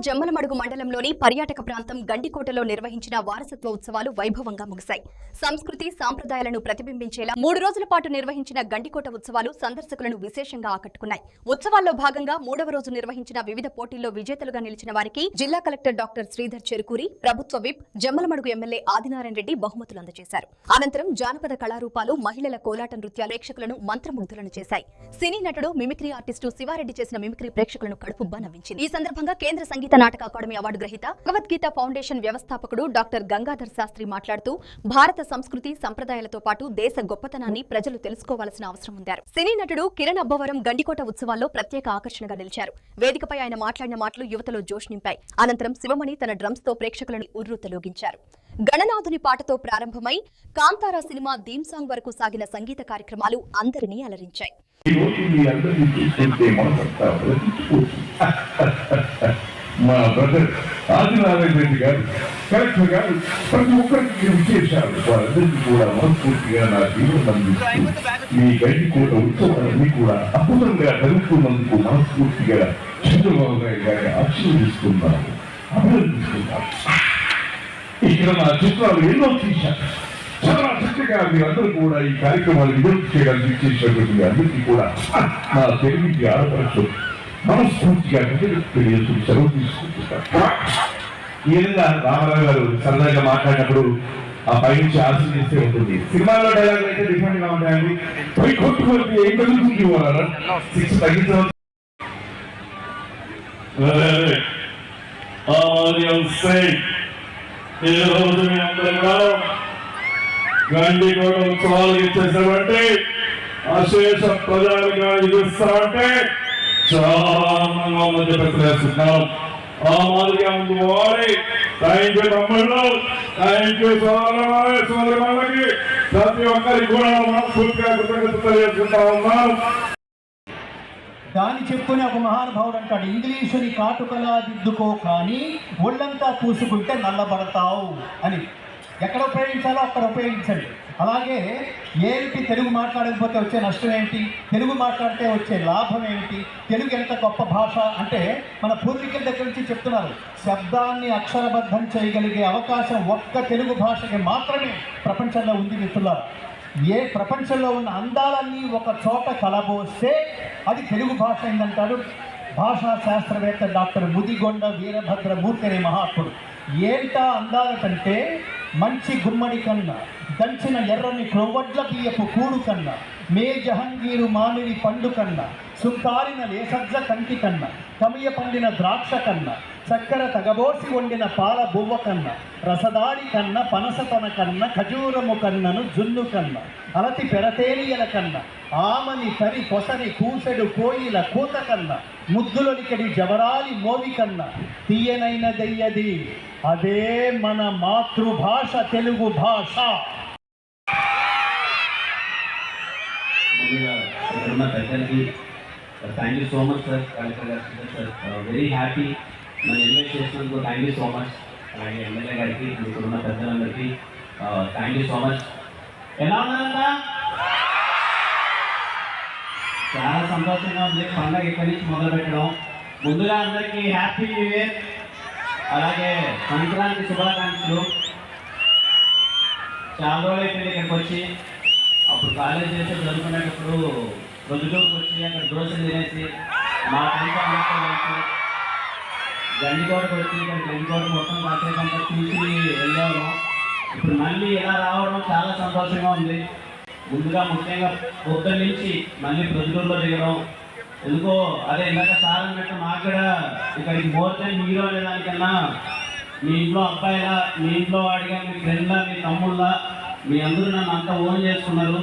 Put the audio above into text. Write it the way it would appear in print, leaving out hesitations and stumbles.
జమ్మలమడుగు మండలంలోని పర్యాటక ప్రాంతం గండికోటలో నిర్వహించిన వారసత్వ ఉత్సవాలు వైభవంగా ముగిశాయి. సంస్కృతి సాంప్రదాయాలను ప్రతిబింబించేలా 3 రోజుల పాటు నిర్వహించిన గండికోట ఉత్సవాలు సందర్శకులను విశేషంగా ఆకట్టుకున్నాయి. ఉత్సవాల్లో భాగంగా 3వ రోజు నిర్వహించిన వివిధ పోటీల్లో విజేతలుగా నిలిచిన వారికి జిల్లా కలెక్టర్ డాక్టర్ శ్రీధర్ చెరుకూరి, ప్రభుత్వ విప్ జమ్మలమడుగు ఎమ్మెల్యే ఆదినారాయణ రెడ్డి బహుమతులు అందజేశారు. అనంతరం జానపద కళారూపాలు, మహిళల కోలాట నృత్యాలు ప్రేక్షకులను మంత్రముగ్ధులను చేశాయి. సినీ నటుడు, మిమిక్రీ ఆర్టిస్టు శివారెడ్డి చేసిన మిమిక్రీ ప్రేక్షకులను కడుపుబ్బా నవ్వించింది. ఈ సందర్భంగా కేంద్ర సంగీత నాటక అకాడమీ అవార్డు గ్రహీత భగవద్గీత ఫౌండేషన్ వ్యవస్థాపకుడు డాక్టర్ గంగాధర్ శాస్త్రి మాట్లాడుతూ భారత సంస్కృతి సంప్రదాయాలతో పాటు దేశ గొప్పతనాన్ని ప్రజలు తెలుసుకోవాల్సిన అవసరం ఉందారు. సినీ నటుడు కిరణ్ అబ్బవరం గండికోట ఉత్సవాల్లో ప్రత్యేక ఆకర్షణగా నిలిచారు. వేదికపై ఆయన మాట్లాడిన మాటలు యువతలో జోష్ నింపాయి. అనంతరం శివమణి తన డ్రమ్స్ తో ప్రేక్షకులను ఉర్రూతలూగించారు. గణనాథుని పాటతో ప్రారంభమై కాంతారా సినిమా థీమ్ సాంగ్ వరకు సాగిన సంగీత కార్యక్రమాలు అందరినీ అలరించాయి. మా బ్రదర్ ఆదినారాయణ రెడ్డి గారు, కలెక్టర్ గారు ప్రతి ఒక్కరికి విశేషాలు వారందరికీ కూడా మనస్ఫూర్తిగా నా జీవనం అందిస్తూ మీ గండికోట ఉత్సవాలన్నీ కూడా అద్భుతంగా జరుగుతున్నందుకు మనస్ఫూర్తిగా చంద్రబాబు నాయుడు గారిని ఆశీర్వదిస్తున్నాను, అభినందిస్తున్నాను. ఇక్కడ నా చిత్రాలు ఎన్నో తీశారు. చాలా చక్కగా మీరందరూ కూడా ఈ కార్యక్రమాలు విడుదల చేయడానికి ఇచ్చేసినటువంటి అందరికీ కూడా నా తెలుగుకి ఆడపరచు మనస్ఫూర్తిగా తెలియజేస్తూ సెలవు తీసుకుంటున్నారు. ఈ విధంగా రామారావు గారు సరదాగా మాట్లాడినప్పుడు ఆ పై నుంచి ఆశీర్వదిస్తే ఉంటుంది. సినిమాలో డైలాగ్ అయితే డిఫరెంట్ గా ఉంటాయండి. పై కొట్టుకోండి ఏం జరుగుతుంది వాళ్ళ 6 తగ్గించడం ఈ రోజు మీ అందరూ కూడా గండికోట ఉత్సవాలు ఇచ్చేసామంటే అశేష ప్రజలుగా ఇస్తామంటే చాలా ఆనందంగా ఉందని చెప్పి చేస్తున్నాం. ఆ మాదిరిగా ముందు పోవాలి. థ్యాంక్ యూ తమ్ముళ్ళు, థ్యాంక్ యూ సోదరులకి, ప్రతి ఒక్కరికి కూడా మనస్ఫూర్తిగా కృతజ్ఞతలు తెలియజేసుకుంటా ఉన్నాం. దాని చెప్పుకునే ఒక మహానుభావుడు అంటాడు, ఇంగ్లీషుని కాటుకలా దిద్దుకో కానీ ఒళ్ళంతా పూసుకుంటే నల్లబడతావు అని. ఎక్కడ ఉపయోగించాలో అక్కడ ఉపయోగించండి. అలాగే ఏమిటి తెలుగు మాట్లాడకపోతే వచ్చే నష్టం ఏమిటి, తెలుగు మాట్లాడితే వచ్చే లాభం ఏమిటి, తెలుగు ఎంత గొప్ప భాష అంటే మన పూర్వీకుల దగ్గర నుంచి చెప్తున్నారు. శబ్దాన్ని అక్షరబద్ధం చేయగలిగే అవకాశం ఒక్క తెలుగు భాషకి మాత్రమే ప్రపంచంలో ఉంది మిత్రులారా. ఏ ప్రపంచంలో ఉన్న అందాలన్నీ ఒక చోట కలబోస్తే అది తెలుగు భాష అయిందంటాడు భాషా శాస్త్రవేత్త డాక్టర్ ముదిగొండ వీరభద్రమూర్తి అనే మహాత్ముడు. ఏంటా అందాల కంటే మంచి గుమ్మడి కన్నా, దంచిన ఎర్రని క్రొవ్వడ్ల బియ్యపు కూడు కన్నా, మే జహంగీరు మామిడి పండు కన్నా, సుంకారిన లేసజ్జ కంటి కన్నా, కమియ పండిన ద్రాక్ష కన్నా, చక్కెర తగబోసి వండిన పాల బువ్వ కన్నా, రసదాడి కన్నా, పనసతన కన్నా, ఖజూరము కన్నను జున్ను కన్నా, అలతి పెరతేలియల కన్నా, ఆమని తరి పొసరి కూసెడు కోయిల కూత కన్నా, ముద్దులొలికడి జవరాలి మోవి కన్నా తీయనైన దయ్యది అదే మన మాతృభాష తెలుగు భాష. ఇక్కడున్న పెద్దలకి thank you so much sir. Collector గారు సార్ వెరీ హ్యాపీ నన్ను ఇన్వైట్ చేసినందుకు థ్యాంక్ యూ సో మచ్. అలాగే ఎమ్మెల్యే గారికి, ఇక్కడున్న పెద్దలందరికీ థ్యాంక్ యూ సో మచ్. ఎలా ఉన్నారంట? చాలా సంతోషంగా ఉంది పండుగ ఇక్కడి నుంచి మొదలు పెట్టడం. ముందుగా అందరికీ హ్యాపీ న్యూ ఇయర్, అలాగే సంక్రాంతి శుభాకాంక్షలు. చాలా రోజులు అయిపోయింది ఇక్కడికి వచ్చి. అప్పుడు కాలేజ్ చేసి చదువుకునేటప్పుడు ప్రొద్దుటూరుకు వచ్చి అక్కడ దోశలు తినేసి మా ఫ్రెండ్స్ అందరితో కలిసి గండికోటకు వచ్చి ఇక్కడ గండికోట మొత్తం కాసేపంతా చూసి వెళ్ళాము. ఇప్పుడు మళ్ళీ ఇలా రావడం చాలా సంతోషంగా ఉంది. ముందుగా ముఖ్యంగా పొద్దున్న నుంచి మళ్ళీ ప్రొద్దుటూరులో దిగడం ఎందుకో అదే ఇందాక సార్ అన్నట్టు మాకు కూడా ఇక్కడికి మోర్ దెన్ హీరో అనే దానికన్నా మీ ఇంట్లో అబ్బాయిలా, మీ ఇంట్లో వాడిగా, మీ ఫ్రెండ్లా, మీ తమ్ముళ్ళ మీ అందరూ నన్ను అంతా ఓన్ చేసుకున్నారు.